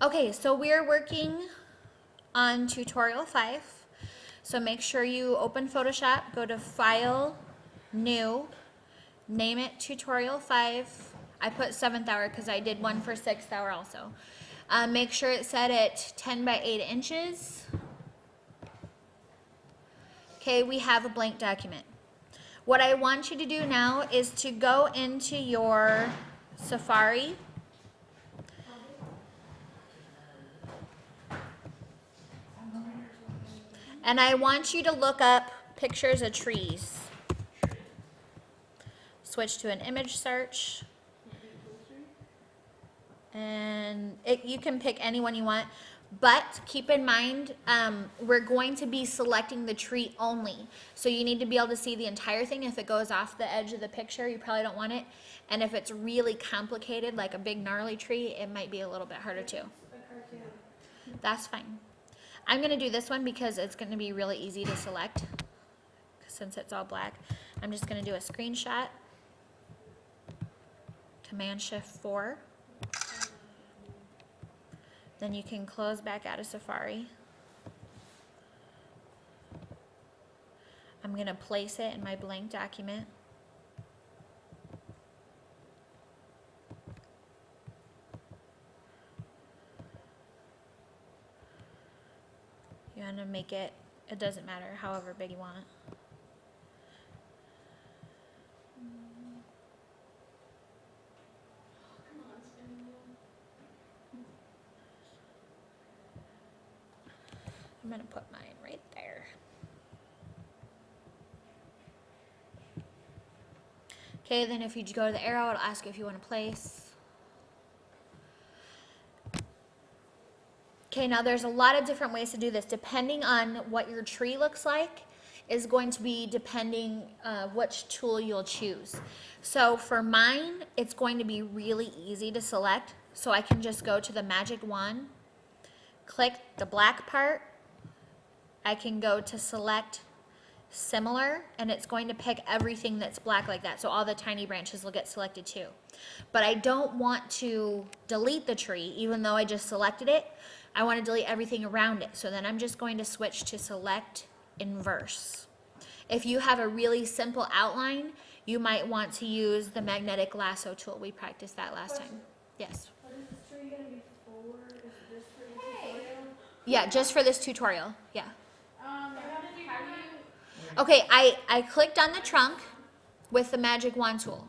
Okay, so we're working on tutorial 5. So make sure you open Photoshop, go to File, New, name it Tutorial 5. I put 7th hour because I did one for 6th hour also. Make sure it's set at 10 by 8 inches. Okay, we have a blank document. What I want you to do now is to go into your Safari. And I want you to look up pictures of trees. Switch to an image search. And you can pick any one you want. But keep in mind, we're going to be selecting the tree only. So you need to be able to see the entire thing. If it goes off the edge of the picture, you probably don't want it. And if it's really complicated, like a big gnarly tree, it might be a little bit harder too. That's fine. I'm going to do this one because it's going to be really easy to select since it's all black. I'm just going to do a screenshot. Command-Shift-4. Then you can close back out of Safari. I'm going to place it in my blank document. You want to make it, it doesn't matter, however big you want. I'm going to put mine right there. Okay, then if you go to the arrow, it'll ask you if you want to place. Okay, now there's a lot of different ways to do this. Depending on what your tree looks like is going to be depending which tool you'll choose. So for mine, it's going to be really easy to select. So I can just go to the magic wand, click the black part. I can go to select similar, and it's going to pick everything that's black like that. So all the tiny branches will get selected too. But I don't want to delete the tree, even though I just selected it. I want to delete everything around it. So then I'm just going to switch to select inverse. If you have a really simple outline, you might want to use the magnetic lasso tool. We practiced that last time. Yes. What is this tree going to be for? Is it just for the tutorial? Yeah, just for this tutorial. Yeah. How do you... Okay, I clicked on the trunk with the magic wand tool.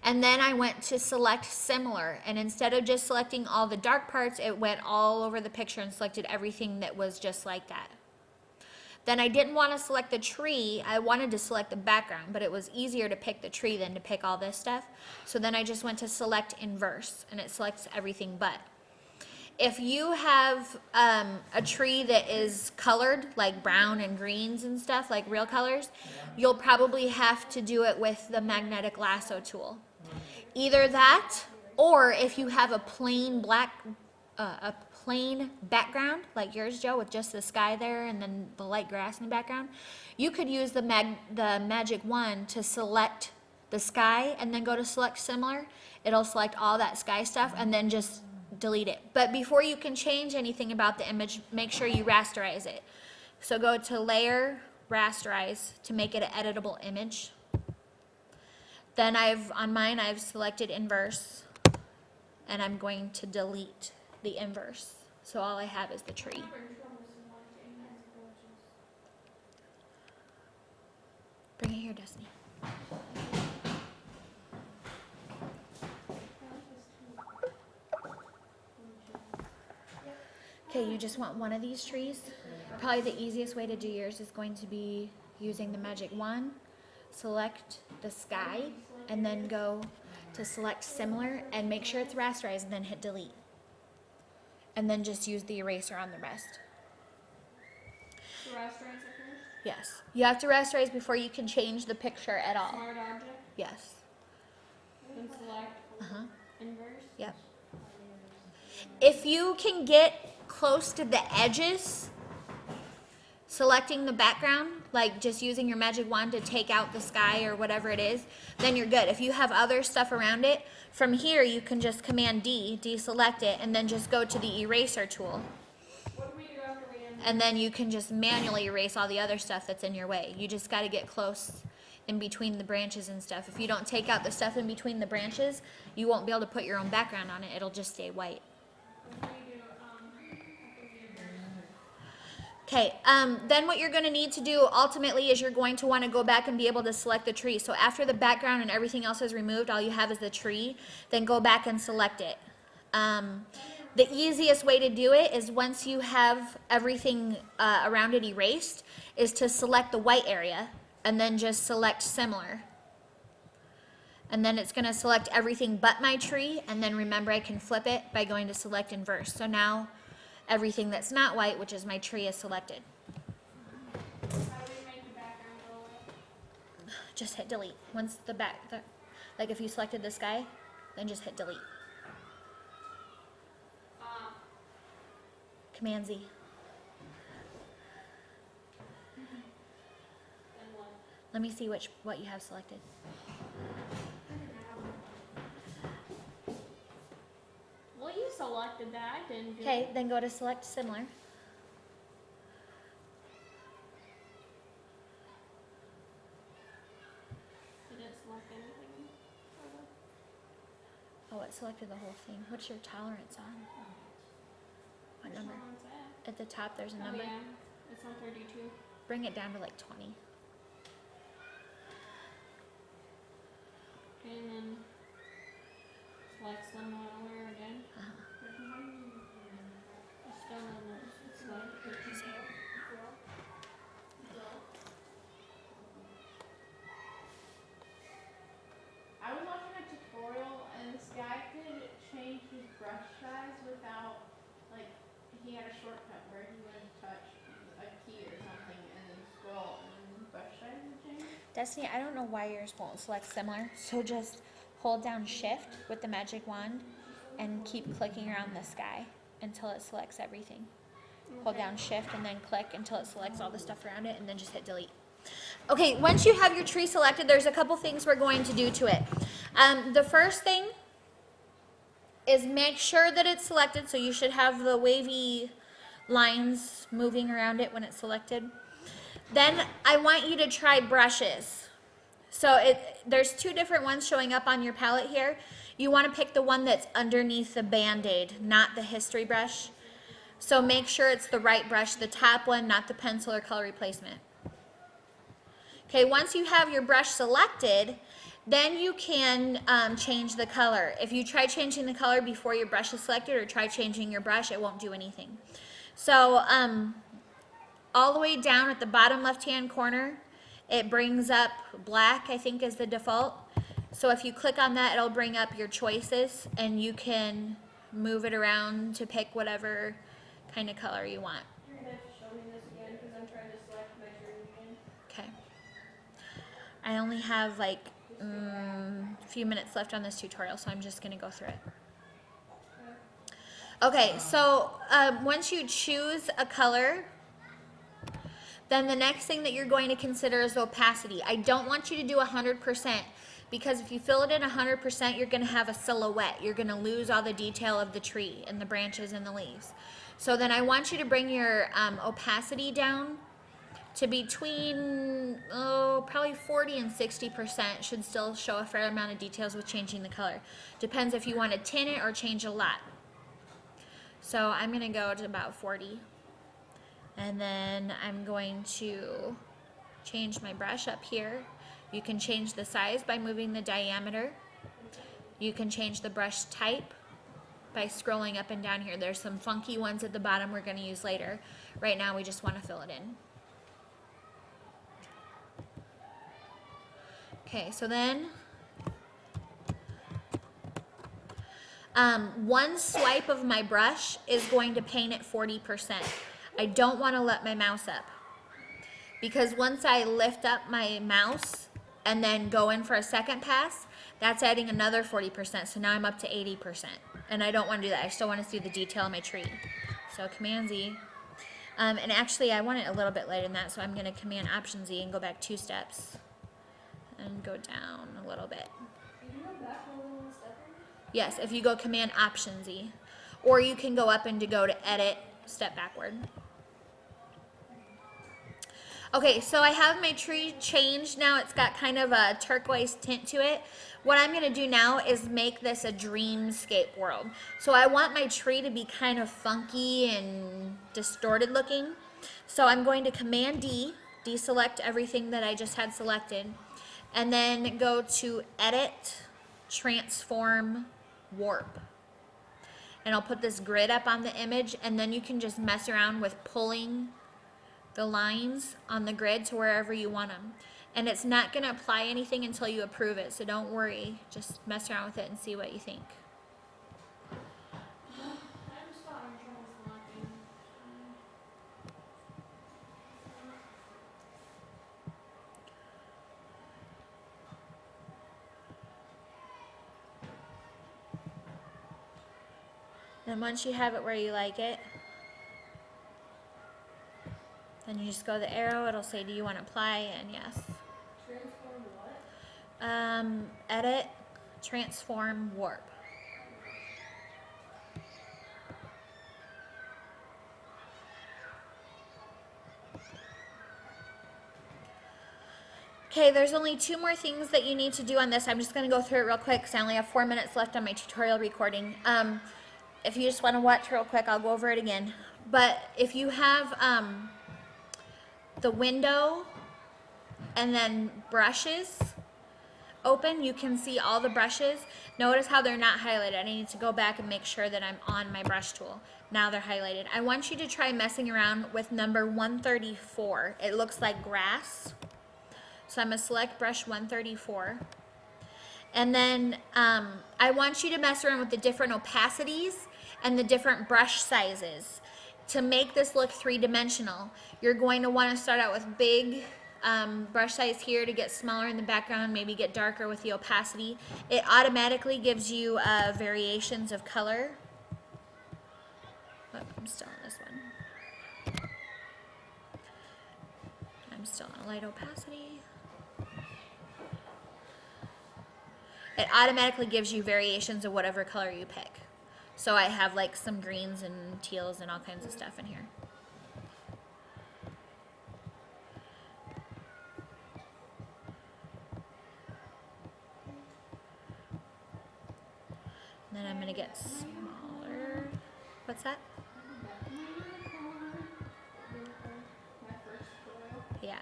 And then I went to select similar, and instead of just selecting all the dark parts, it went all over the picture and selected everything that was just like that. Then I didn't want to select the tree, I wanted to select the background, but it was easier to pick the tree than to pick all this stuff. So then I just went to select inverse, and it selects everything but. If you have a tree that is colored, like brown and greens and stuff, like real colors, you'll probably have to do it with the magnetic lasso tool. Either that, or if you have a plain plain background, like yours, Joe, with just the sky there and then the light grass in the background, you could use the magic wand to select the sky and then go to select similar. It'll select all that sky stuff and then just delete it. But before you can change anything about the image, make sure you rasterize it. So go to Layer, Rasterize to make it an editable image. Then on mine I've selected inverse, and I'm going to delete the inverse. So all I have is the tree. Bring it here, Destiny. Okay, you just want one of these trees. Probably the easiest way to do yours is going to be using the magic wand. Select the sky, and then go to select similar, and make sure it's rasterized, and then hit delete. And then just use the eraser on the rest. So rasterize it first? Yes. You have to rasterize before you can change the picture at all. Smart object? Yes. Then select inverse? Yep. If you can get close to the edges, selecting the background, like just using your magic wand to take out the sky or whatever it is, then you're good. If you have other stuff around it, from here you can just Command D, deselect it, and then just go to the eraser tool. What do we do after we end? And then you can just manually erase all the other stuff that's in your way. You just got to get close in between the branches and stuff. If you don't take out the stuff in between the branches, you won't be able to put your own background on it. It'll just stay white. What do we do after we end? Okay, then what you're going to need to do ultimately is you're going to want to go back and be able to select the tree. So after the background and everything else is removed, all you have is the tree, then go back and select it. The easiest way to do it is once you have everything around it erased, is to select the white area and then just select similar. And then it's going to select everything but my tree, and then remember I can flip it by going to select inverse. So now everything that's not white, which is my tree, is selected. How do we make the background go away? Just hit delete. Once like if you selected the sky, then just hit delete. Command Z. Then what? Let me see what you have selected. Well, you selected that. I didn't do Okay, it. then go to select similar. Did it select anything? Oh, it selected the whole thing. What's your tolerance on? What number? Which one's that? At the top, there's a Oh, number. yeah. It's on 32. Bring it down to like 20. Okay, and then select similar again. Uh-huh. It's still on the select. I was watching a tutorial and this guy could change his brush size without, like, he had a shortcut where he would touch a key or something and then scroll and then his brush size would change. Destiny, I don't know why yours won't select similar. So just hold down shift with the magic wand and keep clicking around the sky until it selects everything. Hold down shift and then click until it selects all the stuff around it, and then just hit delete. Okay, once you have your tree selected, there's a couple things we're going to do to it. The first thing is make sure that it's selected, so you should have the wavy lines moving around it when it's selected. Then I want you to try brushes. So there's two different ones showing up on your palette here. You want to pick the one that's underneath the Band-Aid, not the history brush. So make sure it's the right brush, the top one, not the pencil or color replacement. Okay, once you have your brush selected, then you can change the color. If you try changing the color before your brush is selected or try changing your brush, it won't do anything. So all the way down at the bottom left-hand corner, it brings up black, I think is the default. So if you click on that, it'll bring up your choices, and you can move it around to pick whatever kind of color you want. You're gonna have to show me this again because I'm trying to select my tree again. Okay. I only have like a few minutes left on this tutorial, so I'm just going to go through it. Okay, so once you choose a color, then the next thing that you're going to consider is opacity. I don't want you to do 100%, because if you fill it in 100%, you're going to have a silhouette. You're going to lose all the detail of the tree and the branches and the leaves. So then I want you to bring your opacity down to between, probably 40 and 60%. Should still show a fair amount of details with changing the color. Depends if you want to tint it or change a lot. So I'm going to go to about 40. And then I'm going to change my brush up here. You can change the size by moving the diameter. You can change the brush type by scrolling up and down here. There's some funky ones at the bottom we're going to use later. Right now we just want to fill it in. Okay, so then one swipe of my brush is going to paint it 40%. I don't want to let my mouse up, because once I lift up my mouse and then go in for a second pass, that's adding another 40%. So now I'm up to 80%. And I don't want to do that. I still want to see the detail of my tree. So Command Z. And actually I want it a little bit lighter than that, so I'm gonna Command Option Z and go back 2 steps. And go down a little bit. You can go back more than one step. Yes, if you go Command Option Z. Or you can go up and to go to Edit, Step Backward. Okay, so I have my tree changed now. It's got kind of a turquoise tint to it. What I'm gonna do now is make this a dreamscape world. So I want my tree to be kind of funky and distorted looking. So I'm going to Command D, deselect everything that I just had selected, and then go to Edit, Transform, Warp. And I'll put this grid up on the image, and then you can just mess around with pulling the lines on the grid to wherever you want them. And it's not going to apply anything until you approve it, so don't worry. Just mess around with it and see what you think. I just thought I'm trying to locking. And once you have it where you like it, then you just go to the arrow. It'll say, do you want to apply? And yes. Transform what? Edit, Transform, Warp. Okay, there's only 2 more things that you need to do on this. I'm just going to go through it real quick because I only have 4 minutes left on my tutorial recording. If you just want to watch real quick, I'll go over it again. But if you have the window and then brushes open, you can see all the brushes. Notice how they're not highlighted. I need to go back and make sure that I'm on my brush tool. Now they're highlighted. I want you to try messing around with number 134. It looks like grass. So I'm going to select brush 134. And then I want you to mess around with the different opacities and the different brush sizes. To make this look 3-dimensional, you're going to want to start out with big brush size here to get smaller in the background, maybe get darker with the opacity. It automatically gives you variations of color. Oh, I'm still on this one. I'm still on a light opacity. It automatically gives you variations of whatever color you pick. So I have like some greens and teals and all kinds of stuff in here. And then I'm going to get smaller. What's that? Yeah.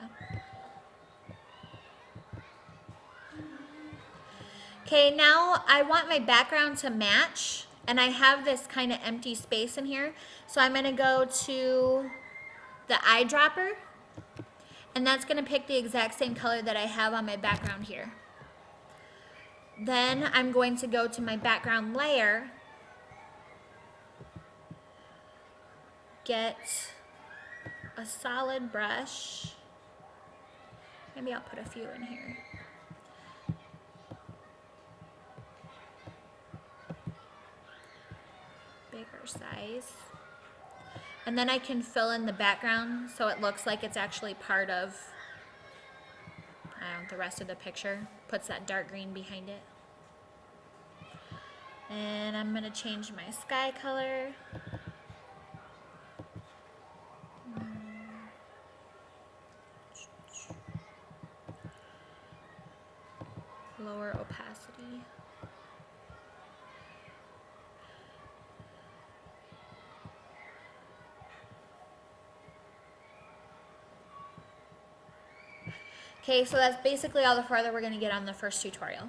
Okay, now I want my background to match, and I have this kind of empty space in here. So I'm going to go to the eyedropper, and that's going to pick the exact same color that I have on my background here. Then I'm going to go to my background layer, get a solid brush. Maybe I'll put a few in here. Bigger size. And then I can fill in the background so it looks like it's actually part of the rest of the picture. Puts that dark green behind it. And I'm going to change my sky color. Lower opacity. Okay, so that's basically all the farther we're going to get on the first tutorial.